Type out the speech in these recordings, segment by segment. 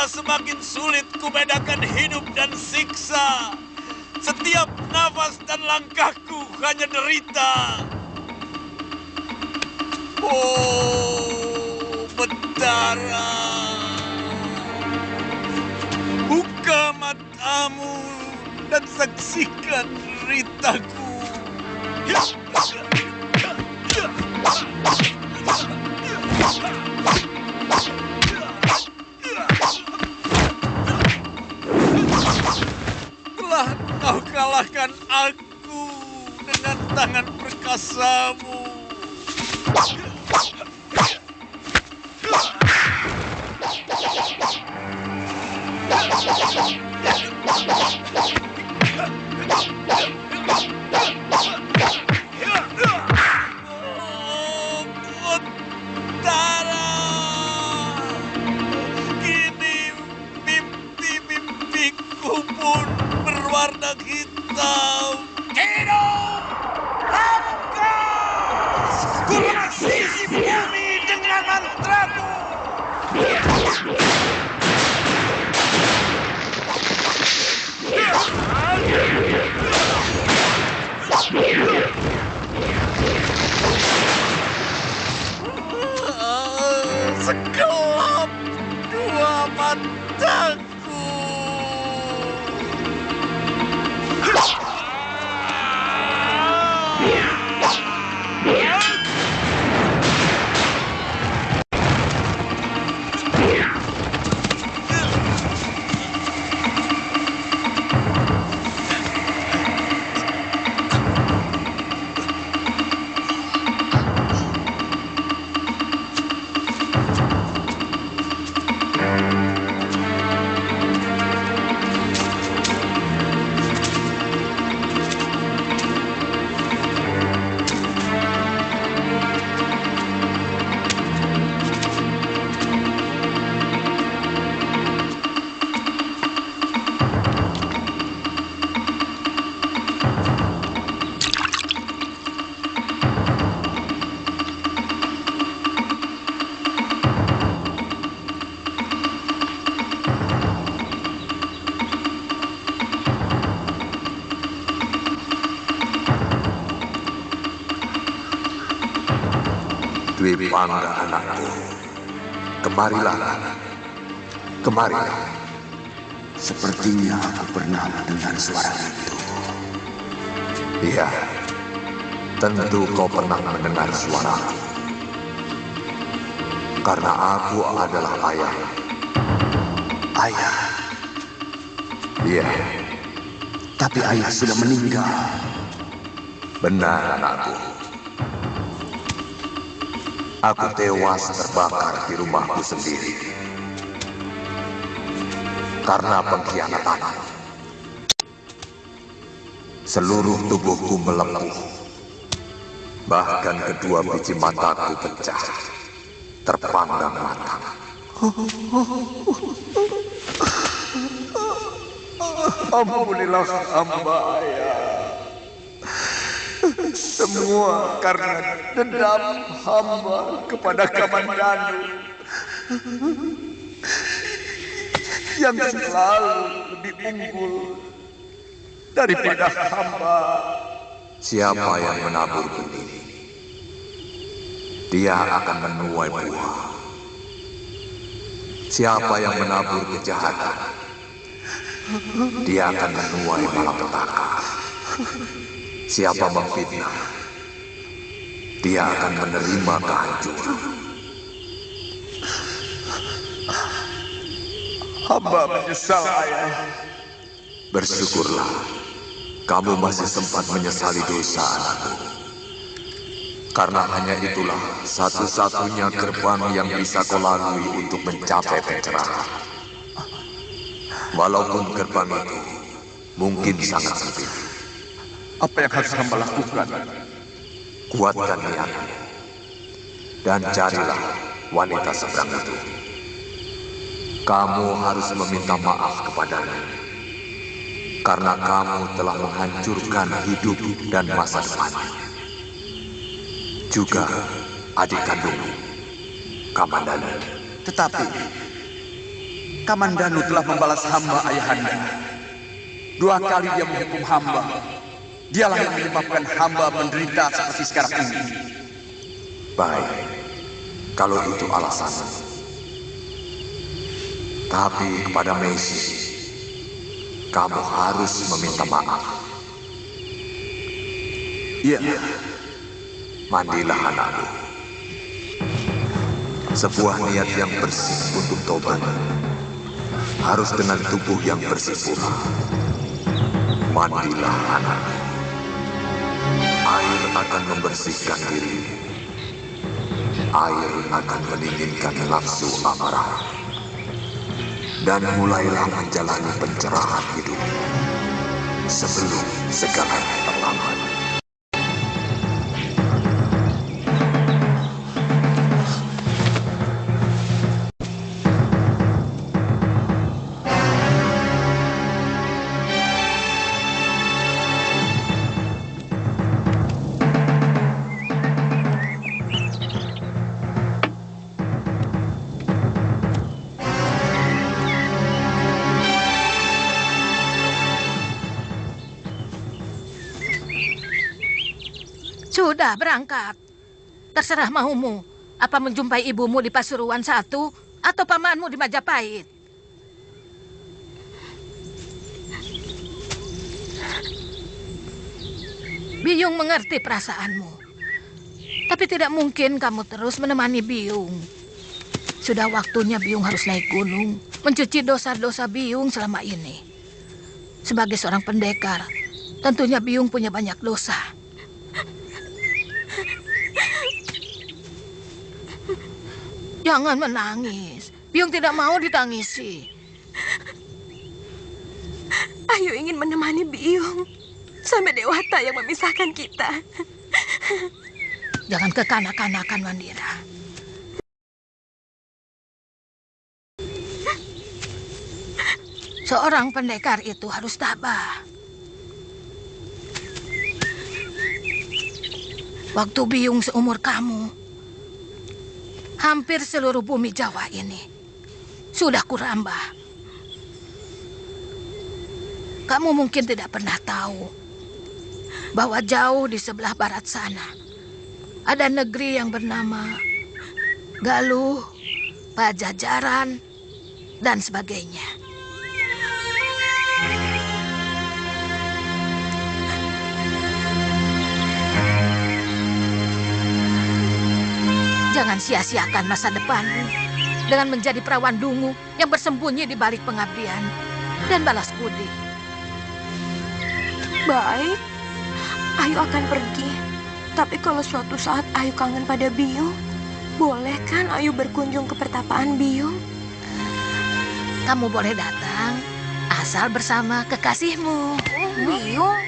semakin sulit kubedakan hidup dan siksa. Setiap nafas dan langkahku hanya derita. Oh, Betara. Buka matamu dan saksikan deritaku. Telah kau kalahkan aku dengan tangan perkasamu. Warna hitam. Hidup! Hamka! Ku mengasihi bumi dengan mantraku. Sekelap dua mataku. Dwi Pangga anakku, kemarilah, kemarilah. Sepertinya aku pernah mendengar suara itu. Iya, tentu kau pernah mendengar suaraku. Karena aku adalah ayah. Ayah, Iya, tapi ayah sudah meninggal. benar anakku. Aku tewas terbakar di rumahku sendiri. Karena pengkhianatan. Seluruh tubuhku melepuh. Bahkan kedua biji mataku pecah. Terpanggang mata. Ampunilah hamba, ayah. Semua karena dendam hamba kepada Kamandanu yang selalu lebih unggul daripada hamba. Siapa yang menabur benih, dia akan menuai buah. Siapa yang menabur kejahatan, dia akan menuai malapetaka. Siapa memfitnah, dia akan menerima kehancuran. Hamba menyesal, ayah. Bersyukurlah, kamu masih sempat menyesali dosa anakku. Karena hanya itulah satu-satunya gerbang yang bisa kau lalui untuk mencapai pencerahan. Walaupun gerbang itu mungkin sangat sempit. Apa yang harus hamba lakukan? Kuatkan niatmu. Dan carilah wanita seberang itu. Kamu harus meminta maaf kepadanya. Karena kamu telah menghancurkan hidup dan masa depannya. Juga adik kandungmu, Kamandanu. Tetapi Kamandanu telah membalas hamba, ayahanda. 2 kali dia menghukum hamba. Dialah yang menyebabkan hamba menderita seperti sekarang ini. Baik, kalau itu alasanmu. Tapi kepada Meisi, kamu harus meminta maaf. Iya. Mandilah anakku. Sebuah niat yang bersih untuk tobat harus dengan tubuh yang bersih pula. Mandilah anakku. Air akan membersihkan dirimu. Air akan mendinginkan nafsu amarah. Dan mulailah menjalani pencerahan hidup sebelum segalanya terlambat. Sudah berangkat. Terserah maumu. Apa menjumpai ibumu di Pasuruan 1 atau pamanmu di Majapahit? Biyung mengerti perasaanmu. Tapi tidak mungkin kamu terus menemani Biyung. Sudah waktunya Biyung harus naik gunung, mencuci dosa-dosa Biyung selama ini. Sebagai seorang pendekar, tentunya Biyung punya banyak dosa. Jangan menangis. Biyung tidak mau ditangisi. Ayu ingin menemani Biyung sampai dewata yang memisahkan kita. Jangan kekanak-kanakan, Mandira. Seorang pendekar itu harus tabah. Waktu Biyung seumur kamu, hampir seluruh bumi Jawa ini sudah kurambah. Kamu mungkin tidak pernah tahu bahwa jauh di sebelah barat sana ada negeri yang bernama Galuh, Pajajaran, dan sebagainya. Jangan sia-siakan masa depanmu dengan menjadi perawan dungu yang bersembunyi di balik pengabdian dan balas budi. Baik, Ayu akan pergi. Tapi kalau suatu saat Ayu kangen pada Biyung, boleh kan Ayu berkunjung ke pertapaan Biyung? Kamu boleh datang asal bersama kekasihmu. Biyung?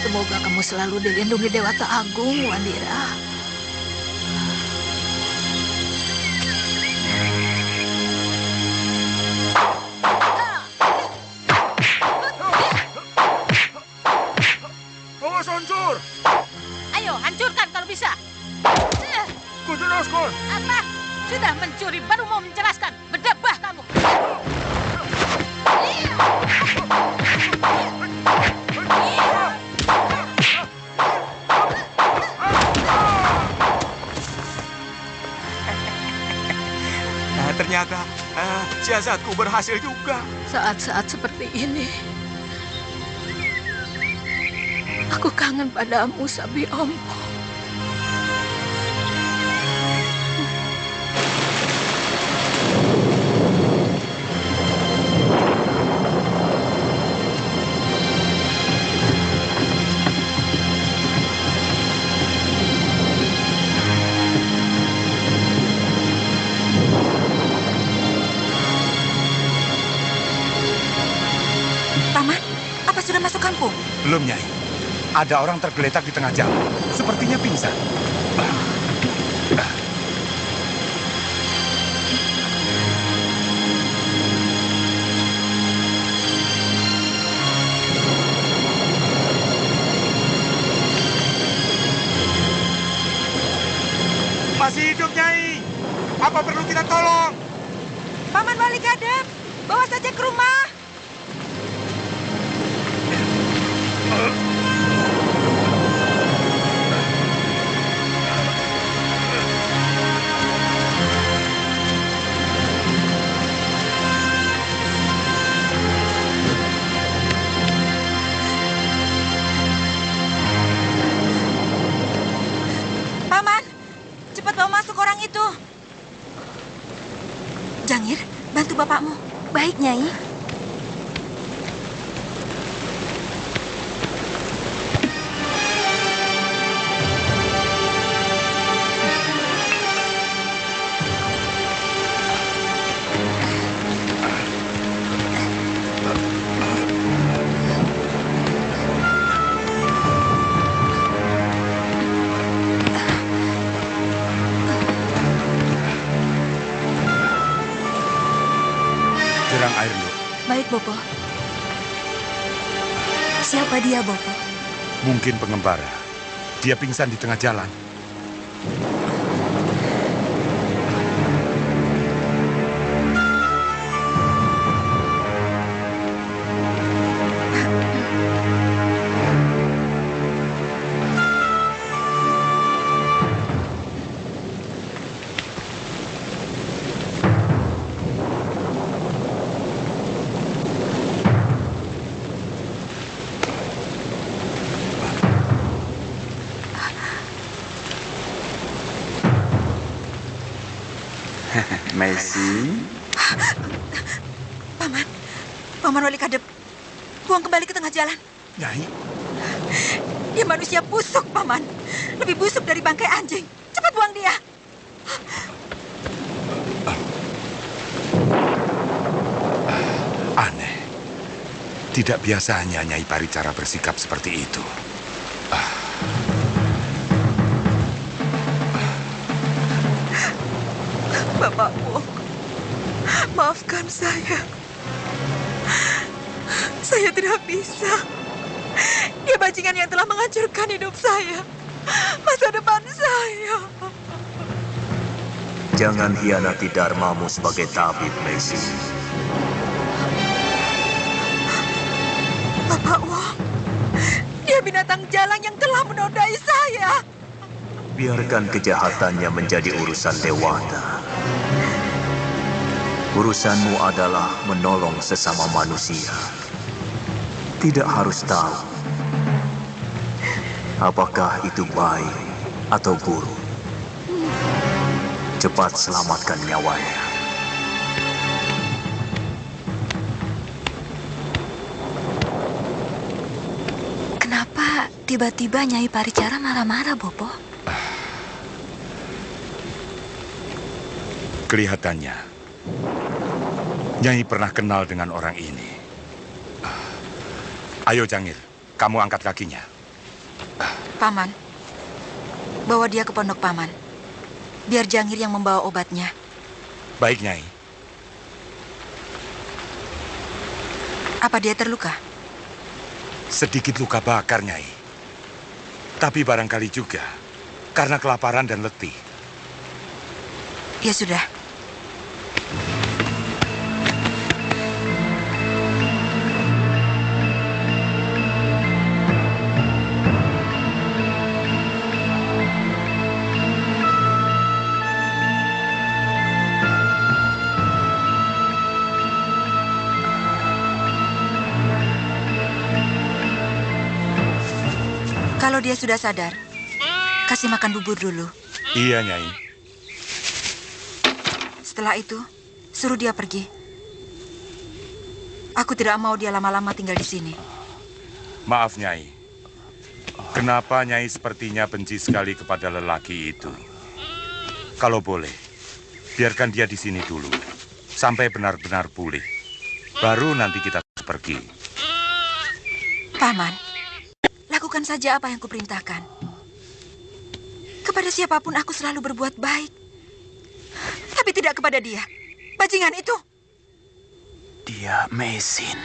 Semoga kamu selalu dilindungi Dewata Agung, Wandira. Awas hancur! Ayo, hancurkan kalau bisa. Ku jelaskan. Apa? Sudah mencuri, baru mau menjelaskan. Berdebah kamu. Ternyata siasatku berhasil juga. Saat-saat seperti ini, aku kangen padamu, Sabi Ompo. Paman, apa sudah masuk kampung? Belum, Nyai. Ada orang tergeletak di tengah jalan. Sepertinya pingsan. Masih hidup, Nyai. Apa perlu kita tolong? Paman Wali Kadep, bawa saja ke rumah. Paman, cepat bawa masuk orang itu. Jangir, bantu bapakmu. Baik, Nyai. Jerang air, Nduk. Baik, Bopo. Siapa dia, Bopo? Mungkin pengembara. Dia pingsan di tengah jalan. Messi, Paman Wali Kadep, buang kembali ke tengah jalan. Nyai, Dia manusia busuk, Paman. Lebih busuk dari bangkai anjing. Cepat buang dia. aneh. Tidak biasanya Nyai Paricara bersikap seperti itu. Bapakku, maafkan saya. Saya tidak bisa. Dia bajingan yang telah menghancurkan hidup saya. Masa depan saya. Jangan hianati dharmamu sebagai tabib, Macy. Bapak Wong, dia binatang jalang yang telah menodai saya. Biarkan kejahatannya menjadi urusan dewata. Urusanmu adalah menolong sesama manusia. Tidak harus tahu apakah itu baik atau buruk. Cepat selamatkan nyawanya. Kenapa tiba-tiba Nyai Paricara marah-marah, Bopo? Kelihatannya, Nyai pernah kenal dengan orang ini. Ayo Jangir, kamu angkat kakinya. Paman, bawa dia ke pondok Paman. Biar Jangir yang membawa obatnya. Baik, Nyai. Apa dia terluka? Sedikit luka bakar, Nyai. Tapi barangkali juga karena kelaparan dan letih. Ya sudah. Kalau dia sudah sadar, kasih makan bubur dulu. Iya, Nyai. Setelah itu, suruh dia pergi. Aku tidak mau dia lama-lama tinggal di sini. Maaf, Nyai. Kenapa Nyai sepertinya benci sekali kepada lelaki itu? Kalau boleh, biarkan dia di sini dulu. Sampai benar-benar pulih. Baru nanti kita pergi. Paman, lakukan saja apa yang kuperintahkan. Kepada siapapun aku selalu berbuat baik. Tapi tidak kepada dia. Bajingan itu. Dia mesin.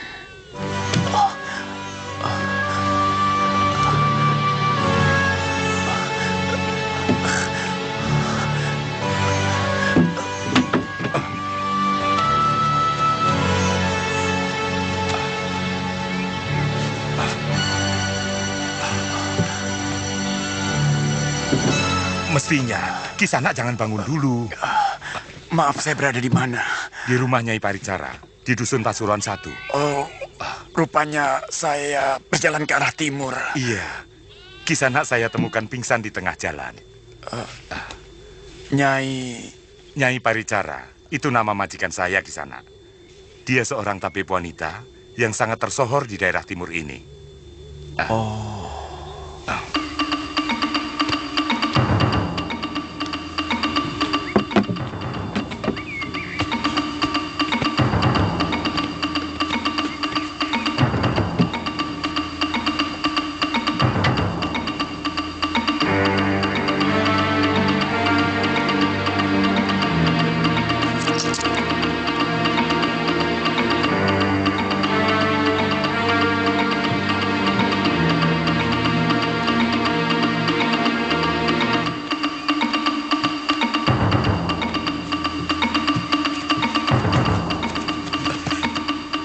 Mestinya, Kisanak jangan bangun dulu. Maaf, saya berada di mana? Di rumah Nyai Paricara, di Dusun Pasuruan 1. Oh, rupanya saya berjalan ke arah timur. Iya, Kisanak saya temukan pingsan di tengah jalan. Nyai Paricara, itu nama majikan saya, Kisanak. Dia seorang tabib wanita yang sangat tersohor di daerah timur ini.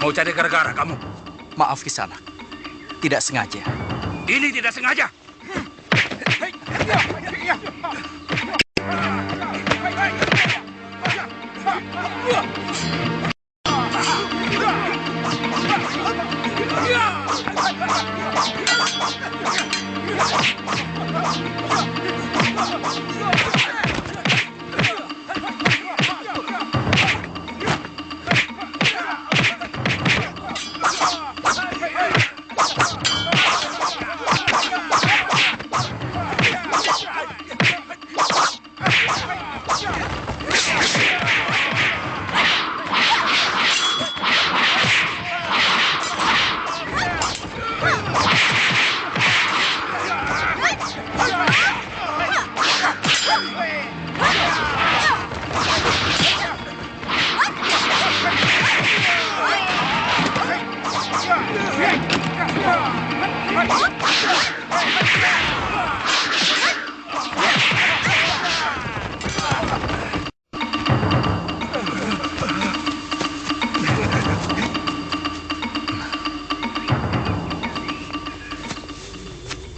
Mau cari gara-gara kamu? Maaf Kisanak, tidak sengaja. Ini tidak sengaja.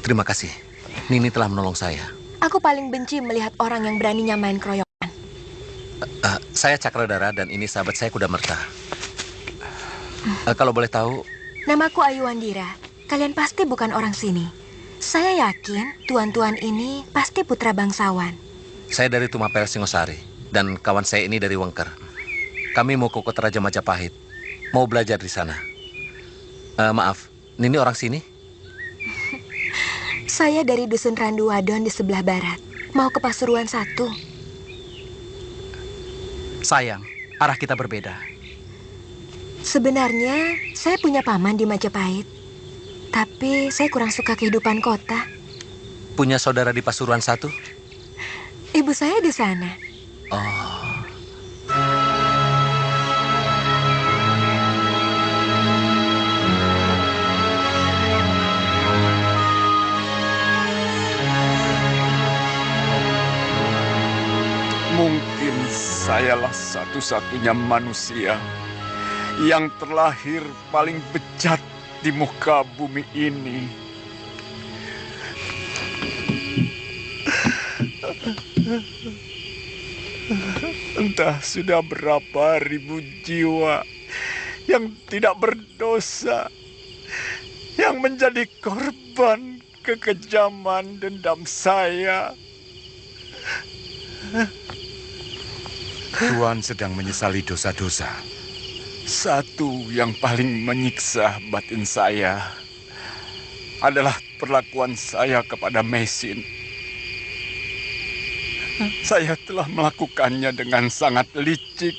Terima kasih. Nini telah menolong saya. Aku paling benci melihat orang yang beraninya main keroyokan. Saya Cakradara dan ini sahabat saya Kudamerta. Kalau boleh tahu... Namaku Ayu Wandira. Kalian pasti bukan orang sini. Saya yakin tuan-tuan ini pasti putra bangsawan. Saya dari Tumapel Singosari. Dan kawan saya ini dari Wengker. Kami mau ke kota Raja Majapahit. Mau belajar di sana. Maaf, Nini orang sini? Saya dari Dusun Randu Wadon di sebelah barat. Mau ke Pasuruan 1. Sayang, arah kita berbeda. Sebenarnya saya punya paman di Majapahit. Tapi saya kurang suka kehidupan kota. Punya saudara di Pasuruan 1? Ibu saya di sana. Oh. Mungkin sayalah satu-satunya manusia yang terlahir paling bejat di muka bumi ini. Entah sudah berapa ribu jiwa yang tidak berdosa yang menjadi korban kekejaman dendam saya. Tuan sedang menyesali dosa-dosa. Satu yang paling menyiksa batin saya adalah perlakuan saya kepada Mesin. Saya telah melakukannya dengan sangat licik.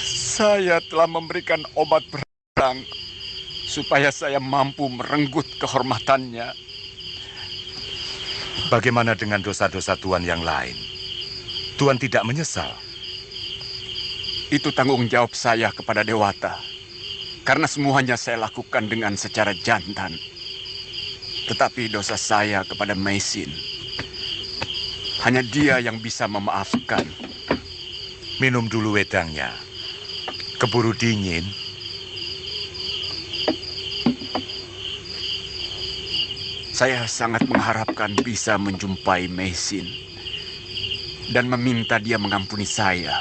Saya telah memberikan obat perang supaya saya mampu merenggut kehormatannya. Bagaimana dengan dosa-dosa Tuan yang lain? Tuan tidak menyesal? Itu tanggung jawab saya kepada Dewata. Karena semuanya saya lakukan dengan secara jantan. Tetapi dosa saya kepada Mesin, hanya dia yang bisa memaafkan. Minum dulu wedangnya. Keburu dingin. Saya sangat mengharapkan bisa menjumpai Mesin dan meminta dia mengampuni saya.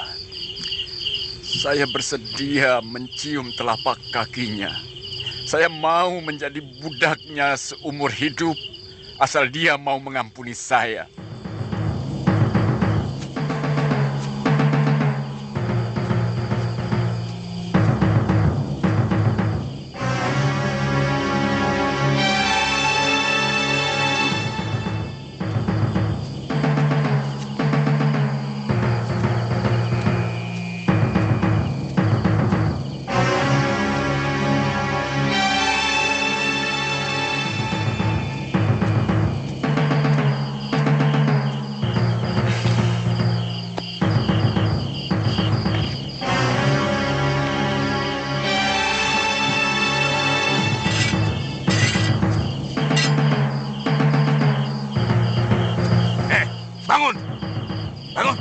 Saya bersedia mencium telapak kakinya. Saya mau menjadi budaknya seumur hidup, asal dia mau mengampuni saya. Bangun! Bangun!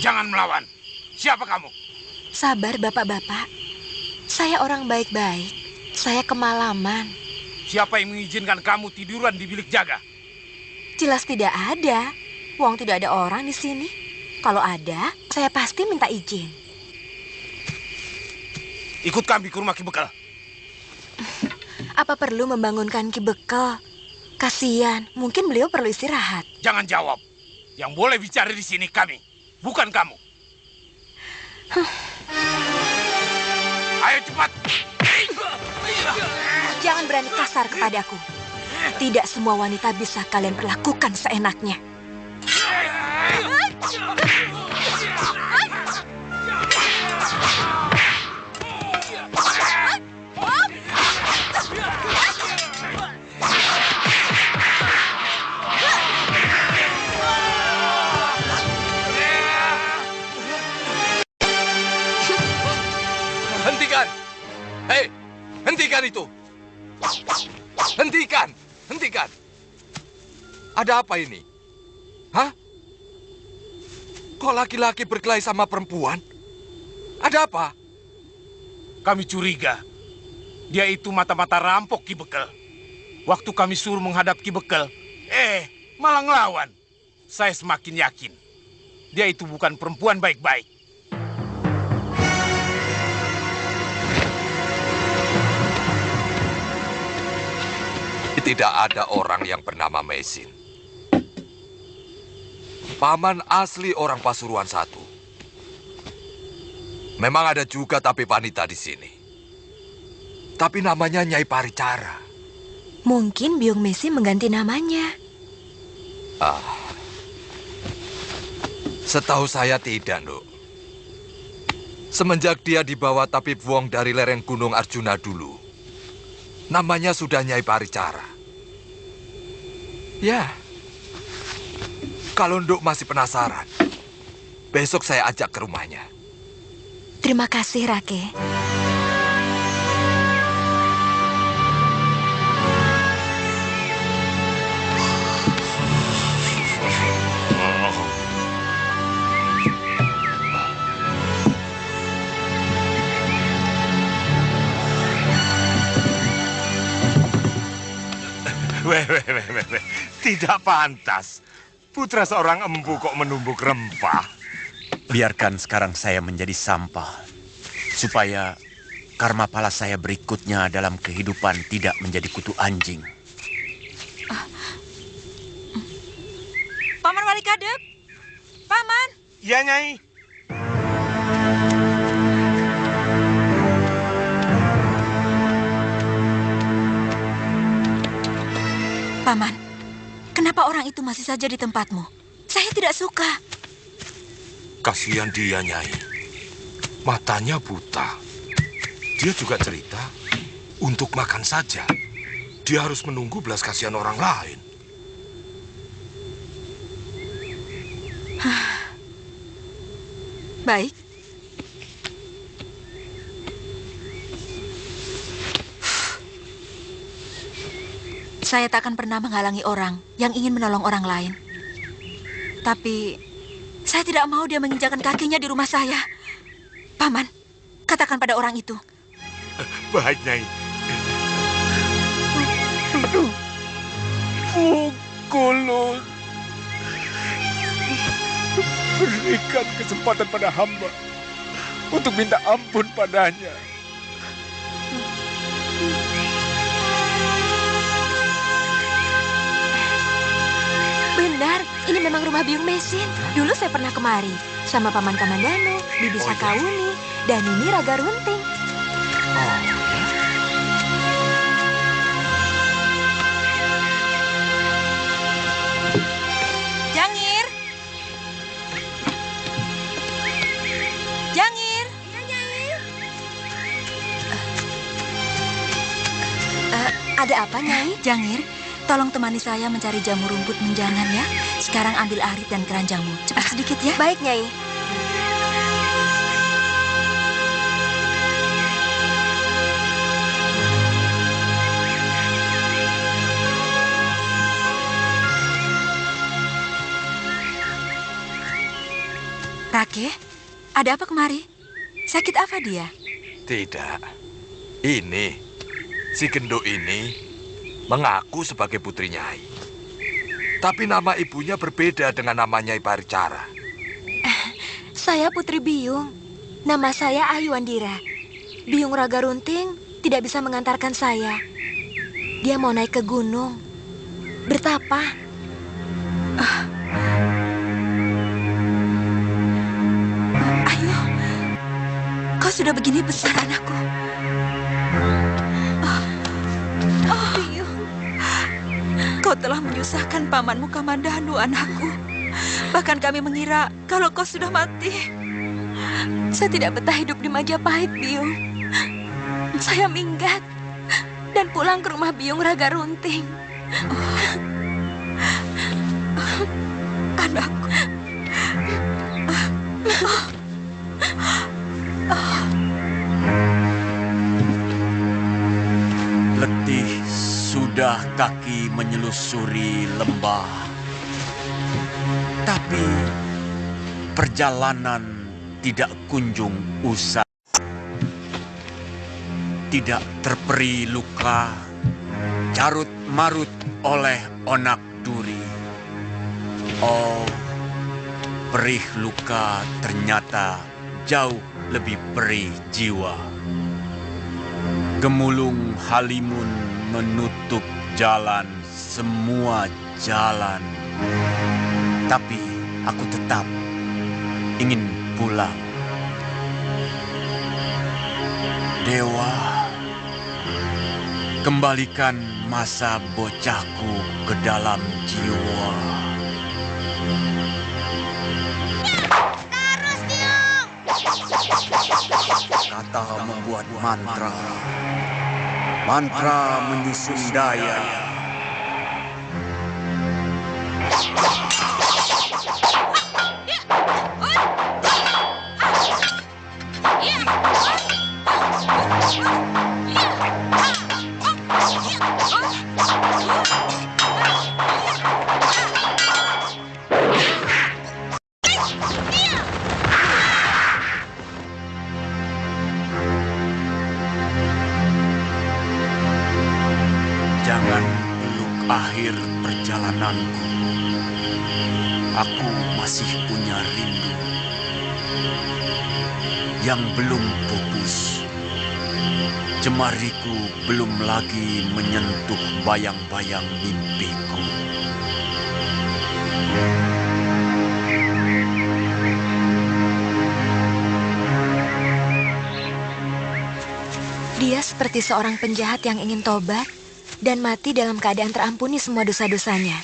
Jangan melawan. Siapa kamu? Sabar, bapak-bapak. Saya orang baik-baik. Saya kemalaman. Siapa yang mengizinkan kamu tiduran di bilik jaga? Jelas tidak ada. Wong tidak ada orang di sini. Kalau ada, saya pasti minta izin. Ikut kami ke rumah Ki Bekal. Apa perlu membangunkan Ki Bekal? Kasian, mungkin beliau perlu istirahat. Jangan jawab. Yang boleh bicara di sini kami, bukan kamu. Ayo cepat. Jangan berani kasar kepadaku. Tidak semua wanita bisa kalian perlakukan seenaknya. Hentikan! Hei, hentikan itu! Hentikan! Hentikan! Ada apa ini? Hah? Kok laki-laki berkelahi sama perempuan? Ada apa? Kami curiga dia itu mata-mata rampok Ki Bekel. Waktu kami suruh menghadap Ki Bekel, malah ngelawan. Saya semakin yakin dia itu bukan perempuan baik-baik. Tidak ada orang yang bernama Meisin. Paman asli orang Pasuruan I. Memang ada juga tapi wanita di sini. Tapi namanya Nyai Paricara. Mungkin Biung Meisin mengganti namanya. Setahu saya tidak, Nduk. Semenjak dia dibawa Tabib Wong dari lereng Gunung Arjuna dulu, namanya sudah Nyai Paricara. Ya, kalau Nduk masih penasaran, besok saya ajak ke rumahnya. Terima kasih, Rake. Weh. Tidak pantas. Putra seorang empu kok menumbuk rempah. Biarkan sekarang saya menjadi sampah. Supaya karma pala saya berikutnya dalam kehidupan tidak menjadi kutu anjing. Paman Wali Kadep. Paman. Iya, Nyai. Paman, kenapa orang itu masih saja di tempatmu? Saya tidak suka. Kasihan dia, Nyai. Matanya buta. Dia juga cerita, untuk makan saja, dia harus menunggu belas kasihan orang lain. Baik. Saya tak akan pernah menghalangi orang yang ingin menolong orang lain. Tapi, saya tidak mau dia menginjakan kakinya di rumah saya. Paman, katakan pada orang itu. Baik, Nyai. Kulun, berikan kesempatan pada hamba untuk minta ampun padanya. Benar, ini memang rumah Biung Meisin. Dulu saya pernah kemari sama Paman Kamandanu, Bibi Sakauni, dan ini Raga Runting. Jangir! Jangir! Iya, Nyai. Ada apa, Nyai? Jangir, tolong temani saya mencari jamur rumput menjangan ya. Sekarang ambil arit dan keranjangmu. Cepat sedikit ya. Baik, Nyai. Rake, ada apa kemari? Sakit apa dia? Tidak. Ini, si genduk ini mengaku sebagai putri Nyai. Tapi nama ibunya berbeda dengan nama Nyai Paricara. Saya Putri Biung. Nama saya Ayu Andira. Biung Raga Runting tidak bisa mengantarkan saya. Dia mau naik ke gunung. Bertapa. Ayu, kau sudah begini besar anakku. Biung, kau telah menyusahkan pamanmu Kamandanu, anakku. Bahkan kami mengira kalau kau sudah mati. Saya tidak betah hidup di Majapahit, Biung. Saya minggat dan pulang ke rumah Biung Raga Runting. Anakku. Letih sudah kaki menyelusuri lembah. Tapi perjalanan tidak kunjung usai. tidak terperi luka, carut marut oleh onak duri. Oh, perih luka ternyata jauh lebih perih jiwa. Gemulung halimun menutup jalan, semua jalan. Tapi aku tetap ingin pulang. Dewa, kembalikan masa bocahku ke dalam jiwa. Terus, Biung! Kata membuat mantra. Mantra menyusun daya. Jangan peluk akhir perjalananku. Aku masih punya rindu yang belum pupus. Jemariku belum lagi menyentuh bayang-bayang mimpiku. Dia seperti seorang penjahat yang ingin tobat dan mati dalam keadaan terampuni semua dosa-dosanya.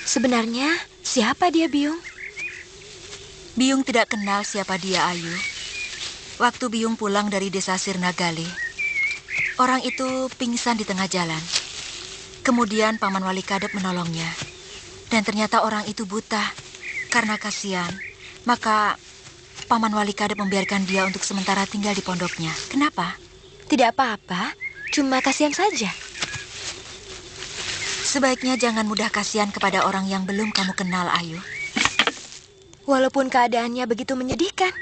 Sebenarnya, siapa dia, Biung? Biung tidak kenal siapa dia, Ayu. Waktu Biung pulang dari desa Sirnagali, orang itu pingsan di tengah jalan. Kemudian Paman Wali Kadep menolongnya. Dan ternyata orang itu buta. Karena kasihan, maka Paman Wali Kadep membiarkan dia untuk sementara tinggal di pondoknya. Kenapa? Tidak apa-apa, cuma kasihan saja. Sebaiknya jangan mudah kasihan kepada orang yang belum kamu kenal, Ayu. Walaupun keadaannya begitu menyedihkan.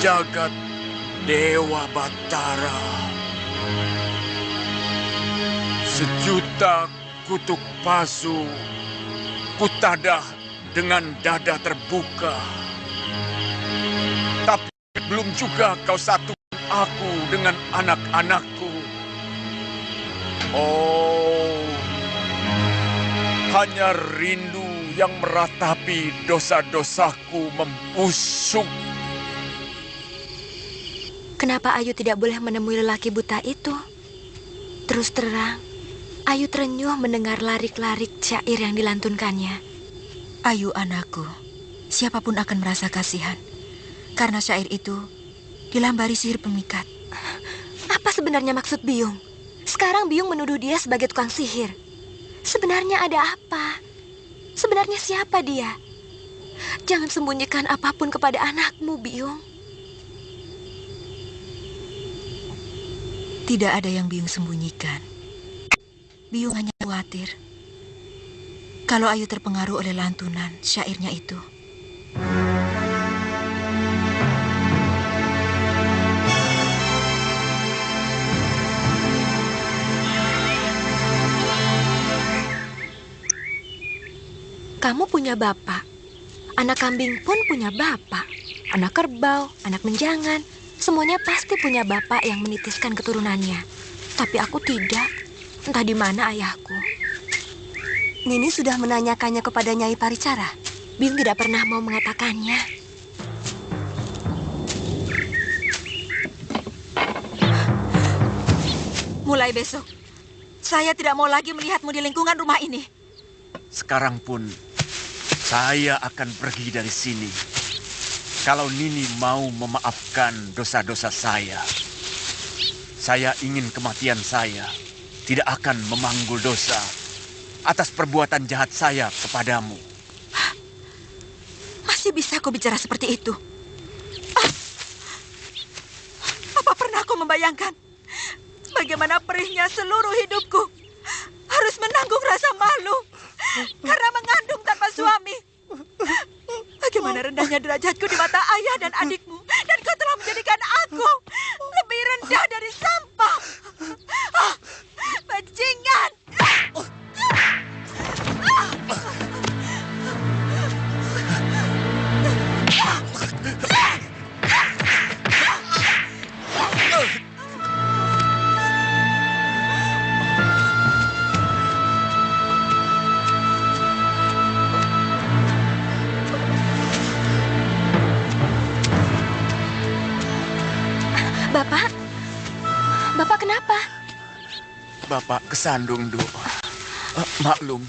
Jagat Dewa Batara. Sejuta kutuk pasu kutadah dengan dada terbuka. Tapi belum juga kau satukan aku dengan anak-anakku. Oh, hanya rindu yang meratapi dosa-dosaku membusuk. Kenapa Ayu tidak boleh menemui lelaki buta itu? Terus terang, Ayu terenyuh mendengar larik-larik syair yang dilantunkannya. Ayu anakku, siapapun akan merasa kasihan. Karena syair itu dilambari sihir pemikat. Apa sebenarnya maksud Biung? Sekarang Biung menuduh dia sebagai tukang sihir. Sebenarnya ada apa? Sebenarnya siapa dia? Jangan sembunyikan apapun kepada anakmu, Biung. Tidak ada yang Biung sembunyikan. Biung hanya khawatir kalau Ayu terpengaruh oleh lantunan syairnya itu. Kamu punya bapak. Anak kambing pun punya bapak. Anak kerbau, anak menjangan. Semuanya pasti punya bapak yang menitiskan keturunannya. Tapi aku tidak. Entah di mana ayahku. Nini sudah menanyakannya kepada Nyai Paricara. Biung tidak pernah mau mengatakannya. Mulai besok, saya tidak mau lagi melihatmu di lingkungan rumah ini. Sekarang pun saya akan pergi dari sini. Kalau Nini mau memaafkan dosa-dosa saya ingin kematian saya tidak akan memanggul dosa atas perbuatan jahat saya kepadamu. Masih bisa kau bicara seperti itu? Apa pernah kau membayangkan bagaimana perihnya seluruh hidupku harus menanggung rasa malu karena mengandung tanpa suami? rendahnya derajatku di mata ayah dan adikmu. Dan kau telah menjadikan aku lebih rendah dari sampah. Bajingan! Bapak kenapa? Bapak kesandung, Du. Maklum,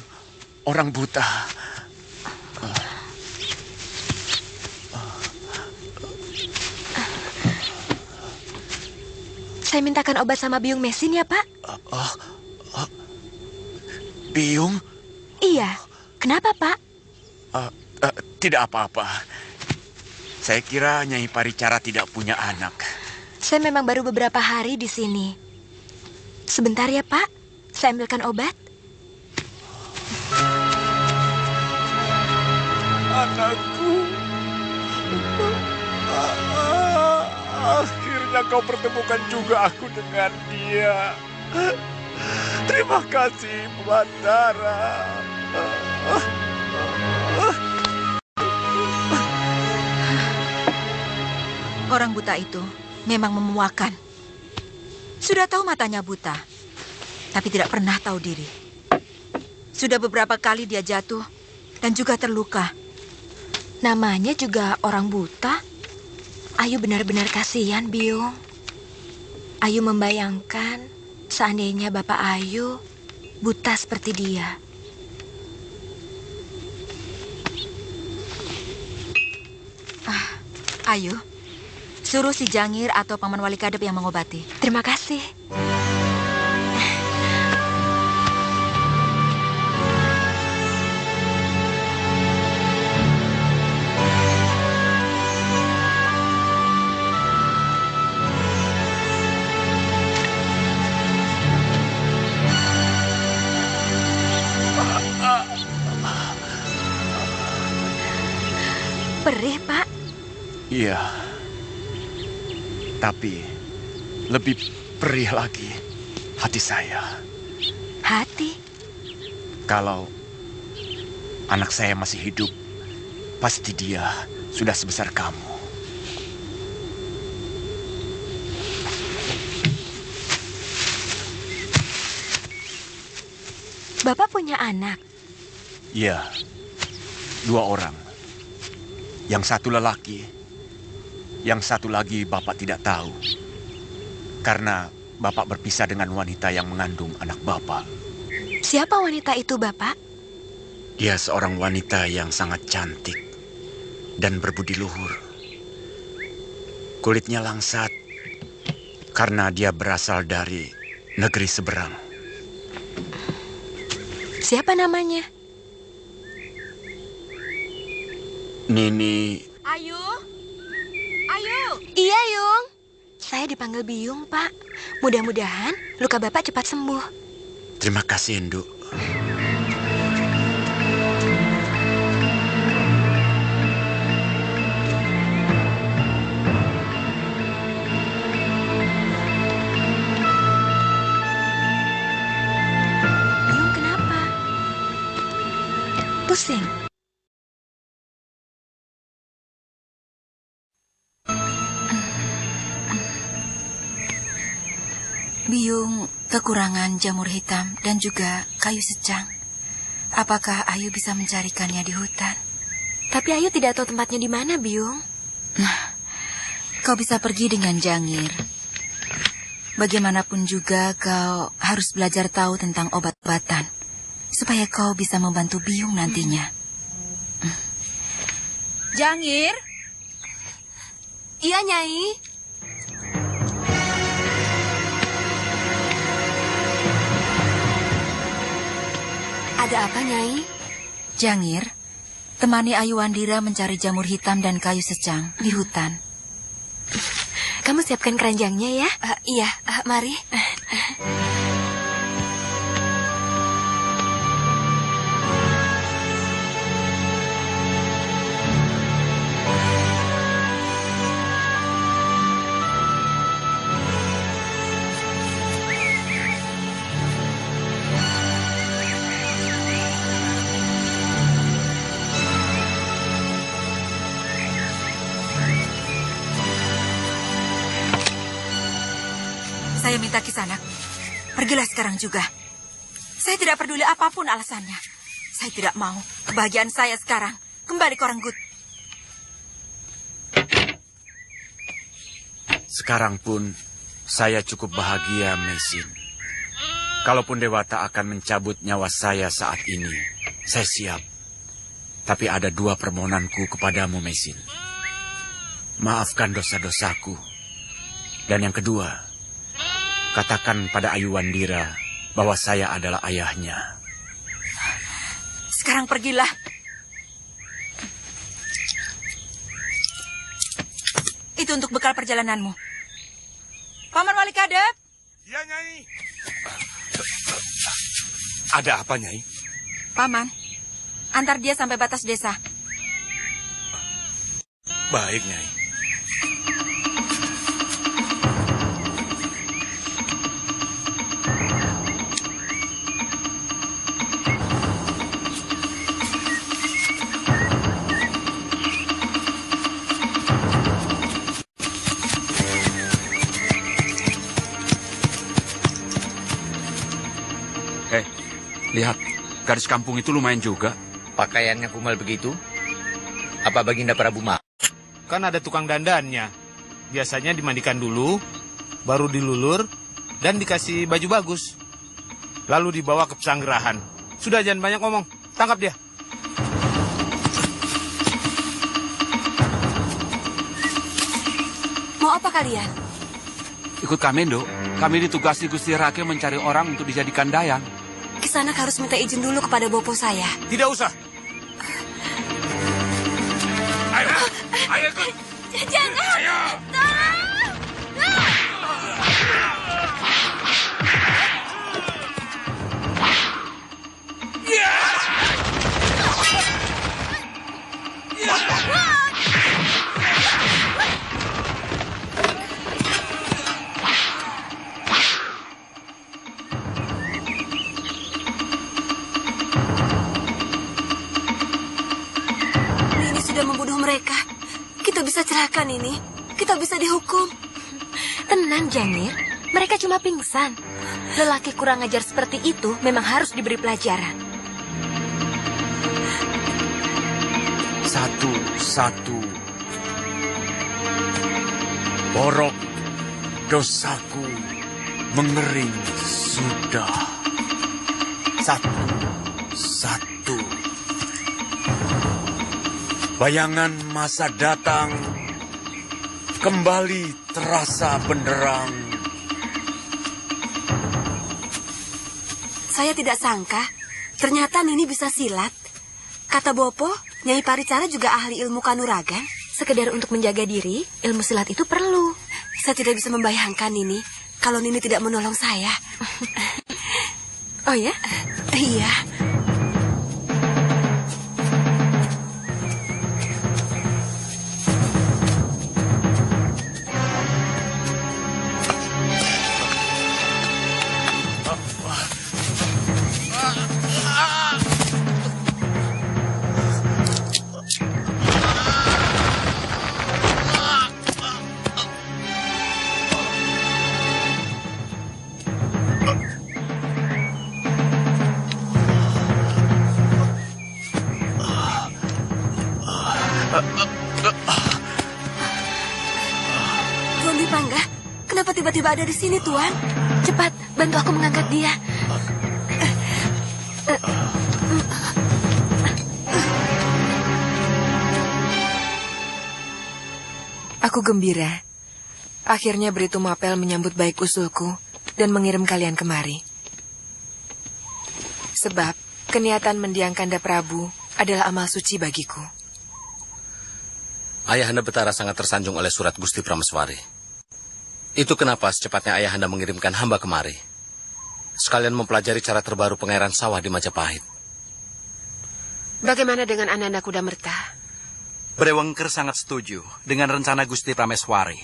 orang buta. Saya mintakan obat sama biung mesin ya, Pak? Biung? Iya. Kenapa, Pak? Tidak apa-apa. Saya kira Nyai Paricara tidak punya anak. Saya memang baru beberapa hari di sini. Sebentar ya, Pak. Saya ambilkan obat. Anakku. Akhirnya kau pertemukan juga aku dengan dia. Terima kasih, Batara. Orang buta itu memang memuakan. Sudah tahu matanya buta, tapi tidak pernah tahu diri. Sudah beberapa kali dia jatuh dan juga terluka. Namanya juga orang buta. Ayu benar-benar kasihan, Biung. Ayu membayangkan seandainya Bapak Ayu buta seperti dia. Ayu, suruh si Jangir atau Paman Wali Kadep yang mengobati. Terima kasih. Perih, Pak. Iya. Tapi lebih perih lagi hati saya. Hati? Kalau anak saya masih hidup, pasti dia sudah sebesar kamu. Bapak punya anak? Iya, 2 orang. Yang satu lelaki, yang satu lagi Bapak tidak tahu. Karena Bapak berpisah dengan wanita yang mengandung anak Bapak. Siapa wanita itu, Bapak? Dia seorang wanita yang sangat cantik dan berbudi luhur. Kulitnya langsat karena dia berasal dari negeri seberang. Siapa namanya? Nini. Ayu? Ayu? Iya, Yung. Saya dipanggil Biung, Pak. Mudah-mudahan luka Bapak cepat sembuh. Terima kasih, Induk. Biung kenapa? Pusing? Biung kekurangan jamur hitam dan juga kayu secang. Apakah Ayu bisa mencarikannya di hutan? Tapi Ayu tidak tahu tempatnya di mana, Biung. Kau bisa pergi dengan Jangir. Bagaimanapun juga kau harus belajar tahu tentang obat-obatan supaya kau bisa membantu Biung nantinya. Jangir? Iya, Nyai. Ada apa, Nyai? Jangir, temani Ayu Wandira mencari jamur hitam dan kayu secang di hutan. Kamu siapkan keranjangnya ya? Iya, mari. Saya minta Kisanak, pergilah sekarang juga. Saya tidak peduli apapun alasannya. Saya tidak mau kebahagiaan saya sekarang kembali ke orang Gut. Sekarang pun saya cukup bahagia, Meisin. Kalaupun Dewata akan mencabut nyawa saya saat ini, saya siap. Tapi ada 2 permohonanku kepadamu, Meisin. Maafkan dosa-dosaku. Dan yang kedua, katakan pada Ayu Wandira bahwa saya adalah ayahnya. Sekarang pergilah. Itu untuk bekal perjalananmu. Paman Wali Kadep. Ya, Nyai. Ada apa, Nyai? Paman, antar dia sampai batas desa. Baik, Nyai. Lihat, gadis kampung itu lumayan juga. Pakaiannya kumal begitu? Apa Baginda Prabu Ma? Kan ada tukang dandannya. Biasanya dimandikan dulu, baru dilulur, dan dikasih baju bagus. Lalu dibawa ke pesanggerahan. Sudah, jangan banyak ngomong. Tangkap dia. Mau apa kalian? Ikut kami, Nduk. Kami ditugasi Gusti Rake mencari orang untuk dijadikan dayang. Kisanak harus minta izin dulu kepada bopo saya. Tidak usah. Ayo, ayo ikut. Jangan. Ayo. Mereka, kita bisa celaka ini. Kita bisa dihukum. Tenang, Jangir. Mereka cuma pingsan. Lelaki kurang ajar seperti itu memang harus diberi pelajaran. Satu-satu. Borok dosaku mengering sudah. Satu-satu. Bayangan masa datang kembali terasa benderang. Saya tidak sangka, ternyata Nini bisa silat. Kata Bopo, Nyai Paricara juga ahli ilmu kanuragan. Sekedar untuk menjaga diri, ilmu silat itu perlu. Saya tidak bisa membayangkan Nini kalau Nini tidak menolong saya. Oh ya? Iya. Tuan Dipangga, kenapa tiba-tiba ada di sini, Tuan? Cepat, bantu aku mengangkat dia. Aku gembira. Akhirnya Britu Mapel menyambut baik usulku dan mengirim kalian kemari. Sebab keniatan mendiang Kanda Prabu adalah amal suci bagiku. Ayahanda Betara sangat tersanjung oleh surat Gusti Prameswari. Itu kenapa secepatnya Ayahanda mengirimkan hamba kemari. Sekalian mempelajari cara terbaru pengairan sawah di Majapahit. Bagaimana dengan Ananda Kudamerta? Brewengker sangat setuju dengan rencana Gusti Prameswari.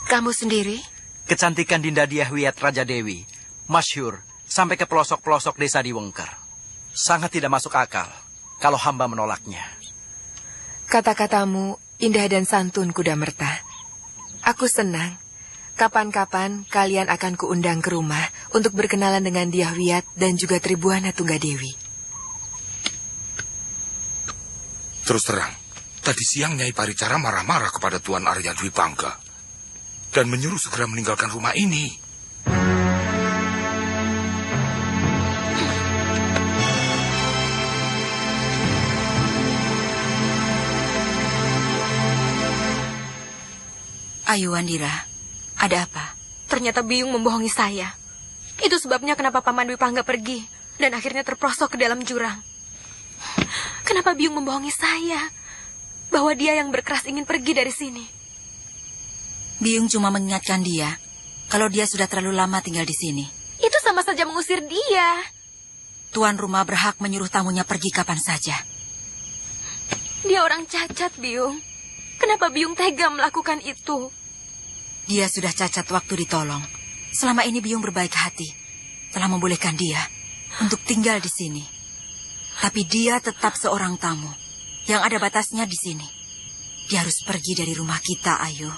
Kamu sendiri? Kecantikan Dinda Diahwiyat Raja Dewi masyhur sampai ke pelosok-pelosok desa di Wengker. Sangat tidak masuk akal kalau hamba menolaknya. Kata-katamu indah dan santun, Kudamerta. Aku senang Kapan-kapan kalian akan kuundang ke rumah untuk berkenalan dengan Dyah Wiyat dan juga Tribuana Tunggadewi. Terus terang, tadi siang Nyai Paricara marah-marah kepada Tuan Arya Dwi Pangga dan menyuruh segera meninggalkan rumah ini. Ayo Wandira, ada apa? Ternyata Biyung membohongi saya. Itu sebabnya kenapa Paman Dwi Pangga pergi dan akhirnya terperosok ke dalam jurang. Kenapa Biyung membohongi saya bahwa dia yang berkeras ingin pergi dari sini? Biyung cuma mengingatkan dia kalau dia sudah terlalu lama tinggal di sini. Itu sama saja mengusir dia. Tuan rumah berhak menyuruh tamunya pergi kapan saja. Dia orang cacat, Biyung. Kenapa Biyung tega melakukan itu? Dia sudah cacat waktu ditolong. Selama ini Biyung berbaik hati, telah membolehkan dia untuk tinggal di sini. Tapi dia tetap seorang tamu yang ada batasnya di sini. Dia harus pergi dari rumah kita, Ayu.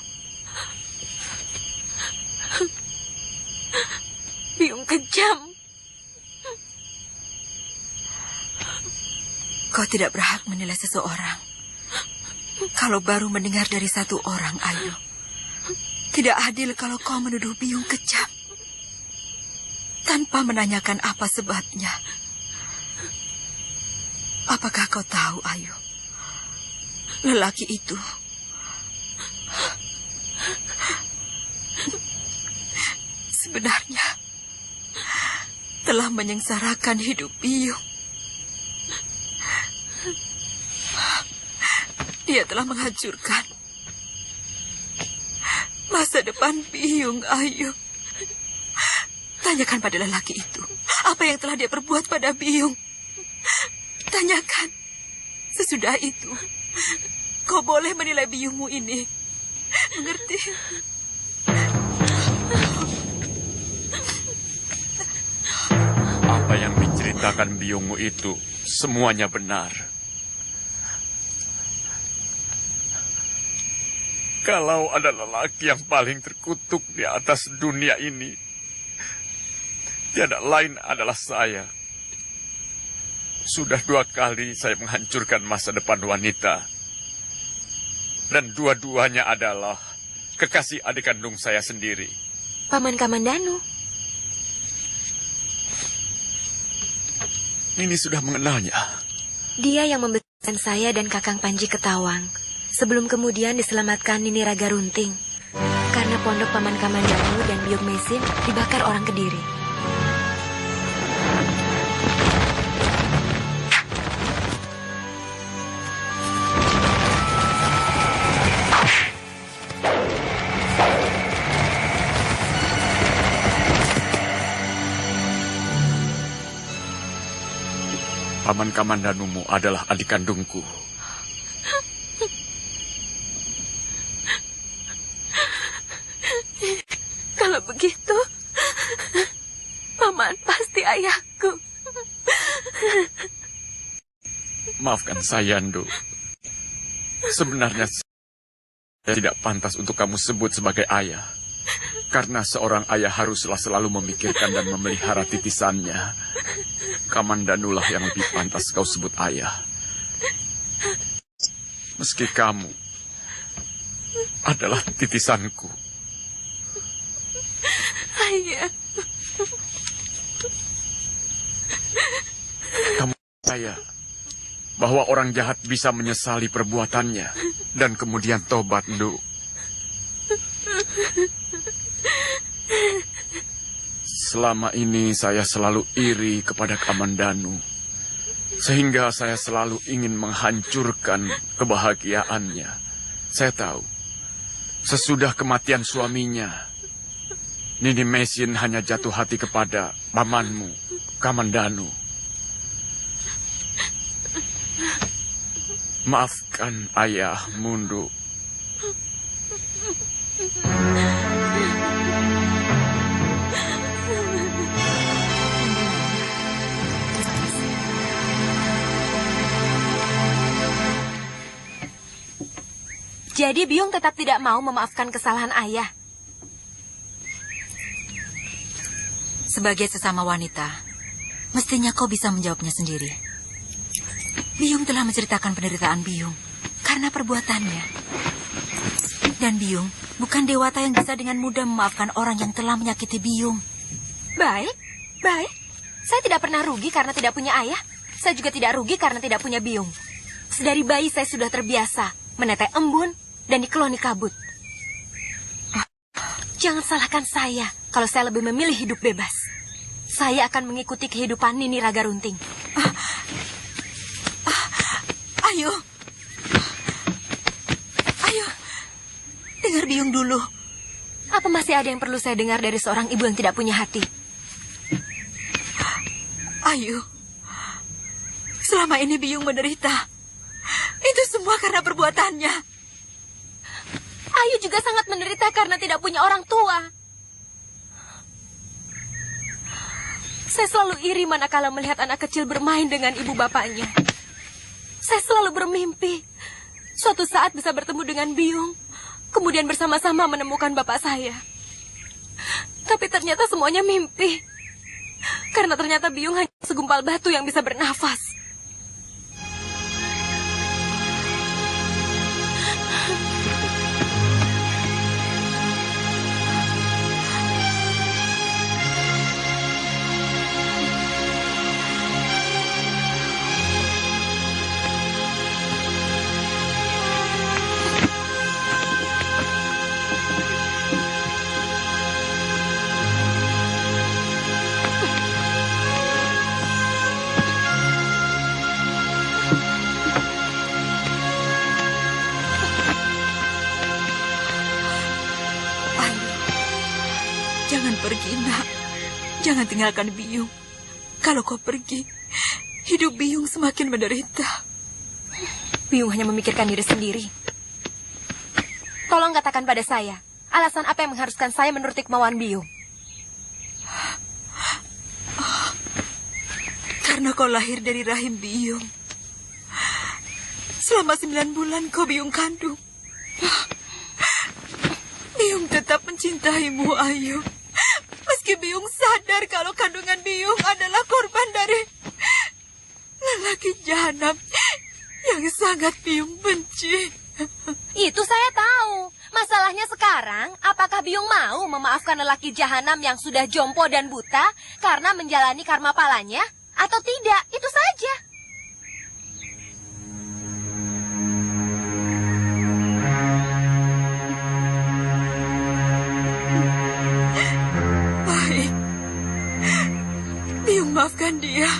Biyung kejam. Kau tidak berhak menilai seseorang kalau baru mendengar dari satu orang, Ayu. Tidak adil kalau kau menuduh Biyung kejam tanpa menanyakan apa sebabnya. Apakah kau tahu, Ayu? Lelaki itu sebenarnya telah menyengsarakan hidup Biyung. Dia telah menghancurkan masa depan Biyung, Ayu. Tanyakan pada lelaki itu apa yang telah dia perbuat pada Biyung. Tanyakan. Sesudah itu, kau boleh menilai Biyungmu ini. Mengerti? Apa yang diceritakan Biyungmu itu semuanya benar. Kalau ada lelaki yang paling terkutuk di atas dunia ini, tiada lain adalah saya. Sudah 2 kali saya menghancurkan masa depan wanita. Dan dua-duanya adalah kekasih adik kandung saya sendiri. Paman Kamandanu. Ini sudah mengenalnya. Dia yang membesarkan saya dan Kakang Panji Ketawang. Sebelum kemudian diselamatkan Nini Raga Runting. Karena pondok Paman Kamandanu dan Biyung Mesin dibakar orang Kediri. Paman Kamandanumu adalah adik kandungku. Kalau begitu, Paman pasti ayahku. Maafkan saya, Ndu. Sebenarnya saya tidak pantas untuk kamu sebut sebagai ayah. Karena seorang ayah haruslah selalu memikirkan dan memelihara titisannya. Kamandanulah yang lebih pantas kau sebut ayah. Meski kamu adalah titisanku. Ayah. Kamu percaya bahwa orang jahat bisa menyesali perbuatannya dan kemudian tobat, Ndu? Selama ini saya selalu iri kepada Kamandanu, sehingga saya selalu ingin menghancurkan kebahagiaannya. Saya tahu, sesudah kematian suaminya, Nini Mesin hanya jatuh hati kepada pamanmu, Kamandanu. Maafkan ayah, Mundu. Jadi Biyung tetap tidak mau memaafkan kesalahan ayah. Sebagai sesama wanita, mestinya kau bisa menjawabnya sendiri. Biyung telah menceritakan penderitaan Biyung karena perbuatannya. Dan Biyung bukan dewata yang bisa dengan mudah memaafkan orang yang telah menyakiti Biyung. Baik. Saya tidak pernah rugi karena tidak punya ayah. Saya juga tidak rugi karena tidak punya Biyung. Sedari bayi saya sudah terbiasa menetek embun dan dikeloni kabut. Jangan salahkan saya kalau saya lebih memilih hidup bebas. Saya akan mengikuti kehidupan Nini Raga Runting. Ayo, dengar Biyung dulu. Apa masih ada yang perlu saya dengar dari seorang ibu yang tidak punya hati? Ayu, selama ini Biyung menderita. Itu semua karena perbuatannya. Ayu juga sangat menderita karena tidak punya orang tua. Saya selalu iri manakala melihat anak kecil bermain dengan ibu bapaknya. Saya selalu bermimpi suatu saat bisa bertemu dengan Biyung, kemudian bersama-sama menemukan bapak saya. Tapi ternyata semuanya mimpi. Karena ternyata Biyung hanya segumpal batu yang bisa bernafas. Jangan pergi, nak. Jangan tinggalkan Biyung. Kalau kau pergi, hidup Biyung semakin menderita. Biyung hanya memikirkan diri sendiri. Tolong katakan pada saya, alasan apa yang mengharuskan saya menuruti kemauan Biyung? Karena kau lahir dari rahim Biyung. Selama 9 bulan kau Biyung kandung. Biyung tetap mencintaimu, Ayu. Meski Biyung sadar kalau kandungan Biyung adalah korban dari lelaki jahanam yang sangat Biyung benci. Itu saya tahu. Masalahnya sekarang, apakah Biyung mau memaafkan lelaki jahanam yang sudah jompo dan buta karena menjalani karma palanya? Atau tidak? Itu saja. Baik. Biyung maafkan dia.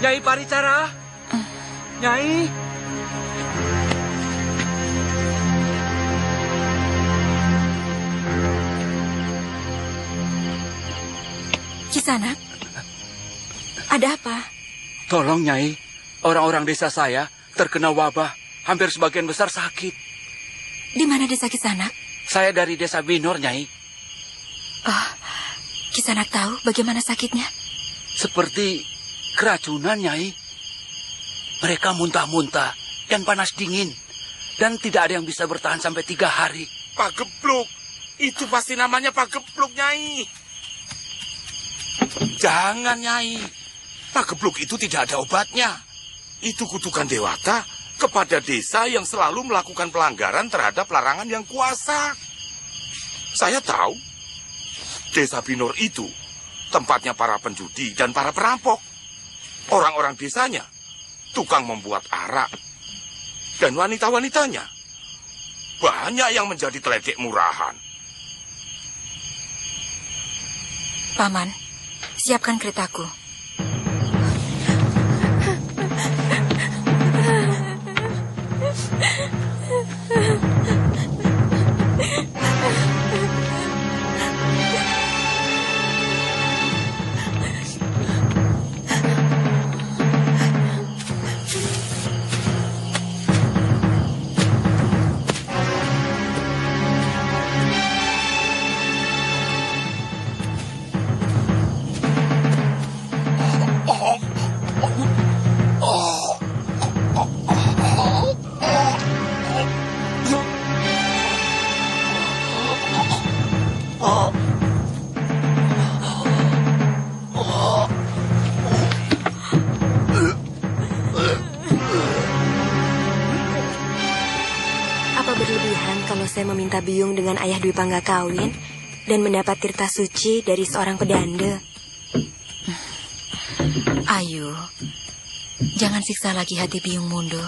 Nyai Paricara? Nyai? Kisanak, ada apa? Tolong, Nyai. Orang-orang desa saya terkena wabah. Hampir sebagian besar sakit. Di mana desa Kisanak? Saya dari desa Binor, Nyai. Oh, Kisanak tahu bagaimana sakitnya? Seperti keracunan, Nyai. Mereka muntah-muntah dan panas dingin. Dan tidak ada yang bisa bertahan sampai 3 hari. Pak Gebluk. Itu pasti namanya Pak Gebluk, Nyai. Jangan, Nyai. Pak Gebluk itu tidak ada obatnya. Itu kutukan dewata kepada desa yang selalu melakukan pelanggaran terhadap larangan yang kuasa. Saya tahu, desa Binor itu tempatnya para penjudi dan para perampok. Orang-orang desanya tukang membuat arak, dan wanita-wanitanya banyak yang menjadi teledek murahan. Paman, siapkan keretaku. Saya meminta Biyung dengan ayah Dwi Pangga kawin dan mendapat tirta suci dari seorang pedanda. Ayu, jangan siksa lagi hati Biyung Mundo.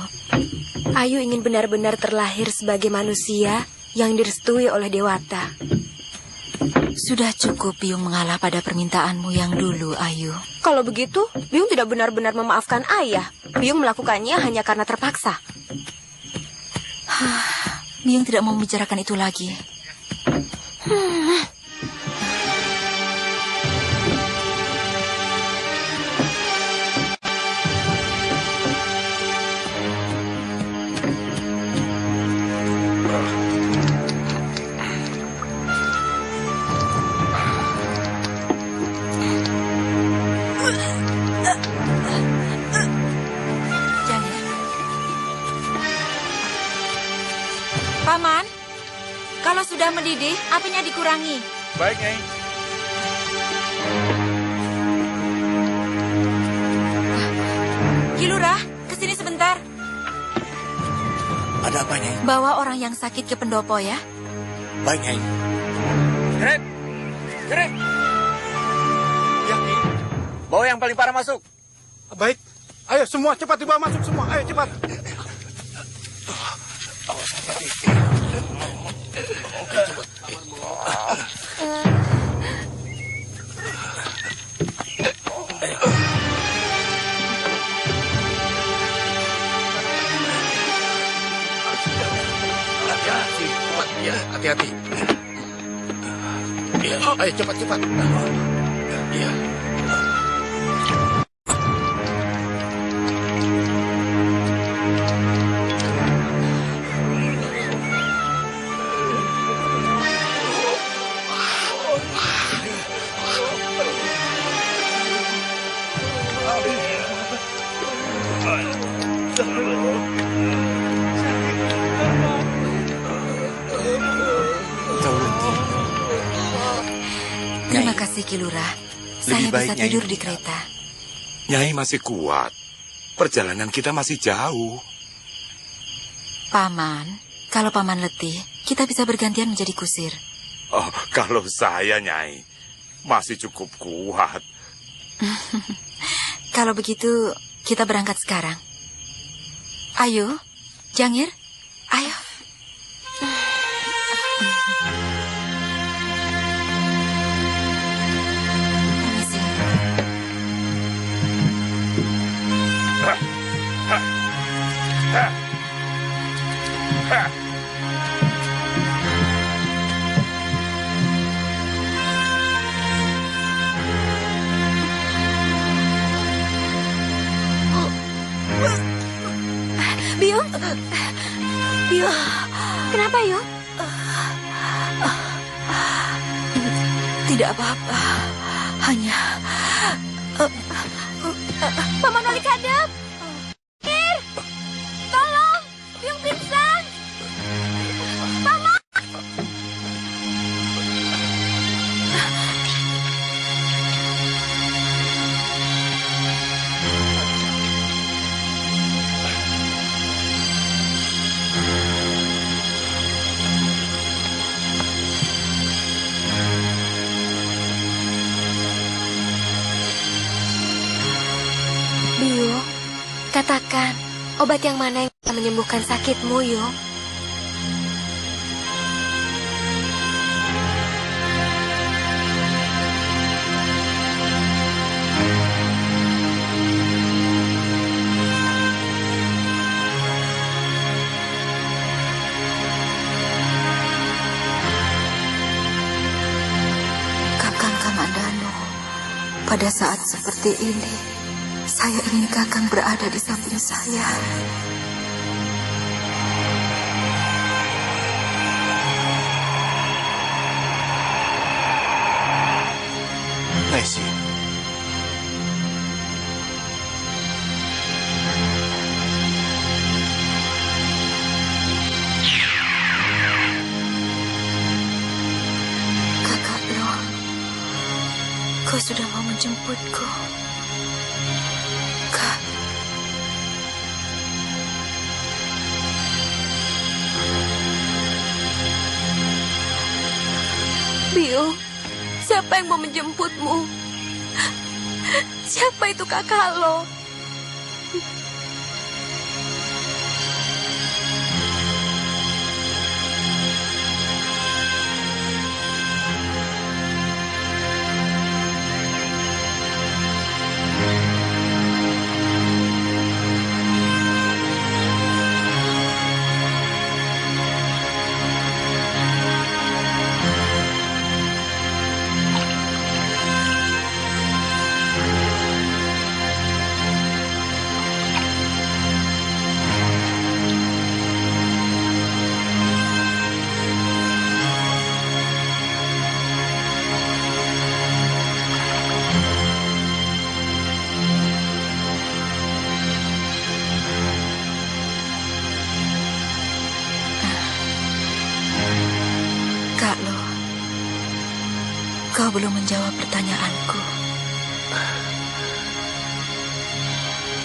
Ayu ingin benar-benar terlahir sebagai manusia yang direstui oleh Dewata. Sudah cukup Biyung mengalah pada permintaanmu yang dulu, Ayu. Kalau begitu, Biyung tidak benar-benar memaafkan ayah. Biyung melakukannya hanya karena terpaksa. Biyung tidak mau membicarakan itu lagi. Paman, kalau sudah mendidih, apinya dikurangi. Baik, Nyai. Ki Lurah, kesini sebentar. Ada apa, Nyai? Bawa orang yang sakit ke pendopo ya. Baik, Nyai. Grep! Grep! Ya, Nyai. Bawa yang paling parah masuk. Baik. Ayo semua cepat dibawa masuk semua. Ayo cepat. Hati-hati. Ya, ayo cepat-cepat. Ya. Terima kasih, Ki Lurah. Saya bisa tidur di kereta. Nyai masih kuat. Perjalanan kita masih jauh. Paman, kalau Paman letih, kita bisa bergantian menjadi kusir. Oh, kalau saya, Nyai, masih cukup kuat. Kalau begitu, kita berangkat sekarang. Ayo, Jangir, ayo. Biyung? Biyung, kenapa, Yuk? Tidak apa-apa, hanya... Paman Wali Kadep! Mir! Tolong! Biyung pingsan! Paman! Katakan, obat yang mana yang bisa menyembuhkan sakitmu, Yung? Pada saat seperti ini, saya ingin Kakang berada di samping saya. Meisin. Kau sudah mau menjemputku. Kak. Biung, siapa yang mau menjemputmu? Siapa itu kakak lo? Kau belum menjawab pertanyaanku.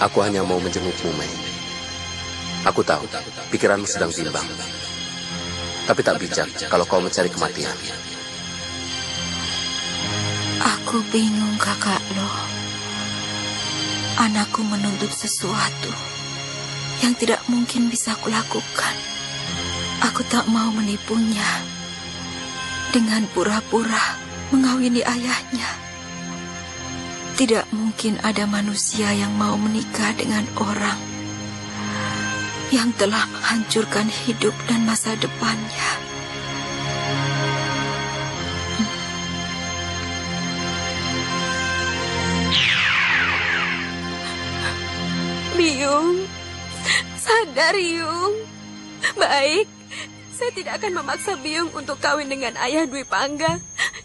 Aku hanya mau menjengukmu, Mei. Aku tahu, pikiranmu sedang bimbang. Tapi tak bijak kalau kau mencari kematian. Aku bingung, kakak lo. Anakku menuntut sesuatu yang tidak mungkin bisa kulakukan. Aku tak mau menipunya dengan pura-pura mengawini ayahnya. Tidak mungkin ada manusia yang mau menikah dengan orang yang telah menghancurkan hidup dan masa depannya. Biung, sadar Yung. Baik, saya tidak akan memaksa Biung untuk kawin dengan ayah Dwi Pangga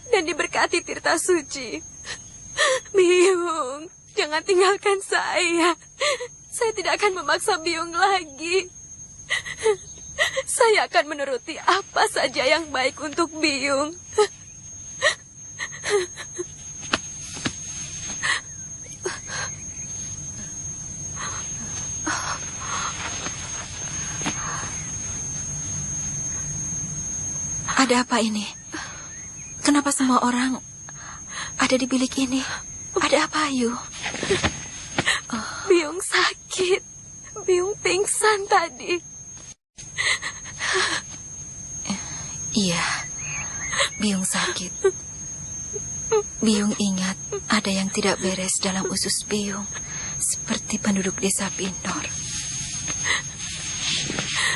dan diberkati Tirta Suci. Biung, jangan tinggalkan saya. Saya tidak akan memaksa Biung lagi. Saya akan menuruti apa saja yang baik untuk Biung. Ada apa ini? Kenapa semua orang ada di bilik ini? Ada apa, Ayu? Biung sakit. Biung pingsan tadi. Iya, Biung sakit. Biung ingat ada yang tidak beres dalam usus Biung, seperti penduduk desa Pinor.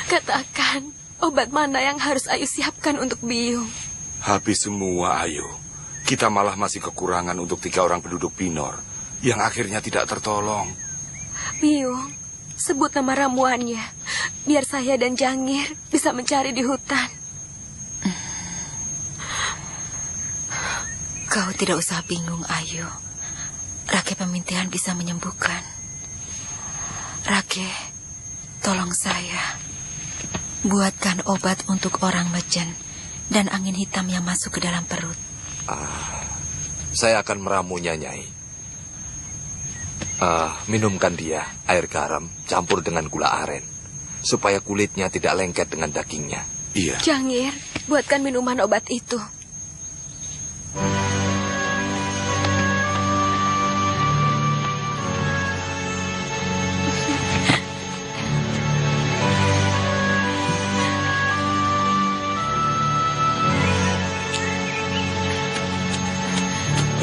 Katakan, obat mana yang harus Ayu siapkan untuk Biung? Habis semua, Ayu. Kita malah masih kekurangan untuk 3 orang penduduk Pinor yang akhirnya tidak tertolong. Biung, sebut nama ramuannya, biar saya dan Jangir bisa mencari di hutan. Kau tidak usah bingung, Ayu. Rake Pemintihan bisa menyembuhkan. Rake, tolong saya. Buatkan obat untuk orang Mejen dan angin hitam yang masuk ke dalam perut. Saya akan meramunya, Nyai. Minumkan dia air garam campur dengan gula aren, supaya kulitnya tidak lengket dengan dagingnya. Iya. Jangir, buatkan minuman obat itu.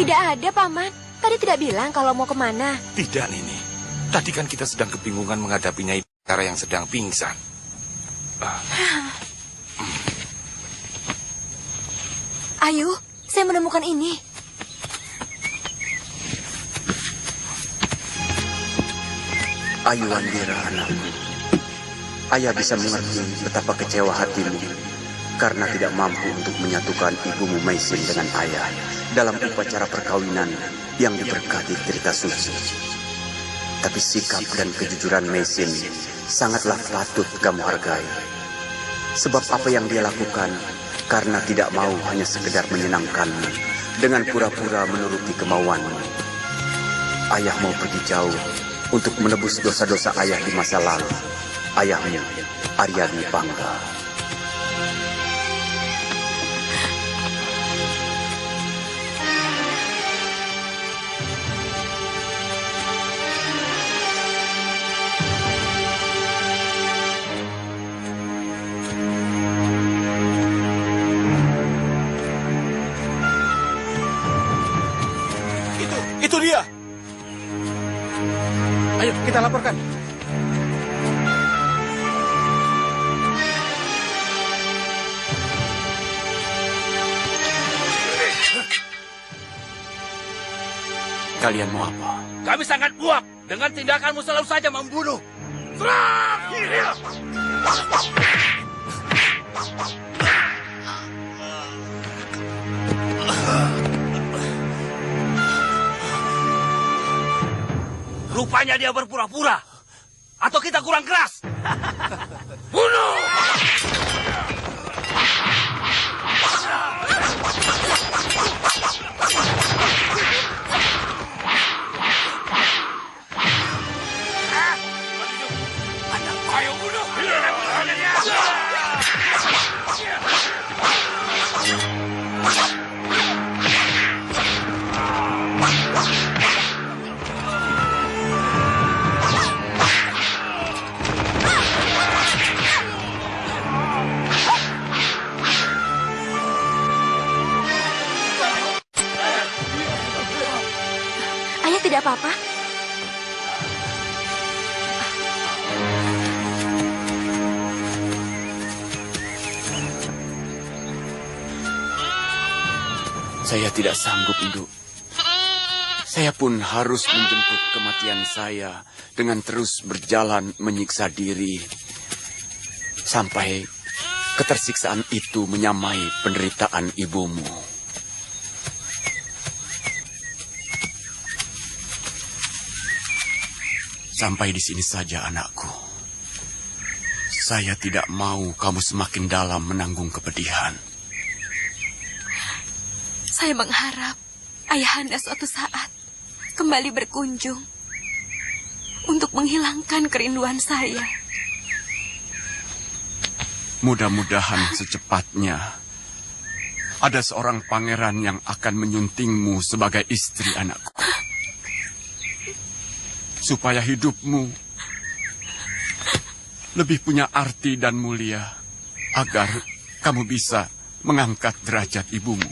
Tidak ada, Paman. Tadi tidak bilang kalau mau kemana. Tidak, Nini. Tadi kan kita sedang kebingungan menghadapi Nyai Tara yang sedang pingsan. Ayo, saya menemukan ini. Ayu Wandira, anakku. Ayah bisa mengerti betapa kecewa hatimu karena tidak mampu untuk menyatukan ibumu Maisin dengan ayah dalam upacara perkawinan yang diberkati cerita suci. Tapi sikap dan kejujuran Maisin sangatlah patut kamu hargai. Sebab apa yang dia lakukan karena tidak mau hanya sekedar menyenangkanmu dengan pura-pura menuruti kemauanmu. Ayah mau pergi jauh untuk menebus dosa-dosa ayah di masa lalu. Ayahmu, Aryadi Pangga. Itu dia. Ayo, kita laporkan. Kalian mau apa? Kami sangat muak dengan tindakanmu selalu saja membunuh. Serang! Rupanya dia berpura-pura. Atau kita kurang keras. Bunuh! Ayo bunuh! Ayah tidak apa-apa. Saya tidak sanggup, Induk. Saya pun harus menjemput kematian saya dengan terus berjalan menyiksa diri sampai ketersiksaan itu menyamai penderitaan ibumu. Sampai di sini saja, anakku. Saya tidak mau kamu semakin dalam menanggung kepedihan. Saya mengharap ayahanda suatu saat kembali berkunjung untuk menghilangkan kerinduan saya. Mudah-mudahan secepatnya ada seorang pangeran yang akan menyuntingmu sebagai istri, anakku. Supaya hidupmu lebih punya arti dan mulia, agar kamu bisa mengangkat derajat ibumu.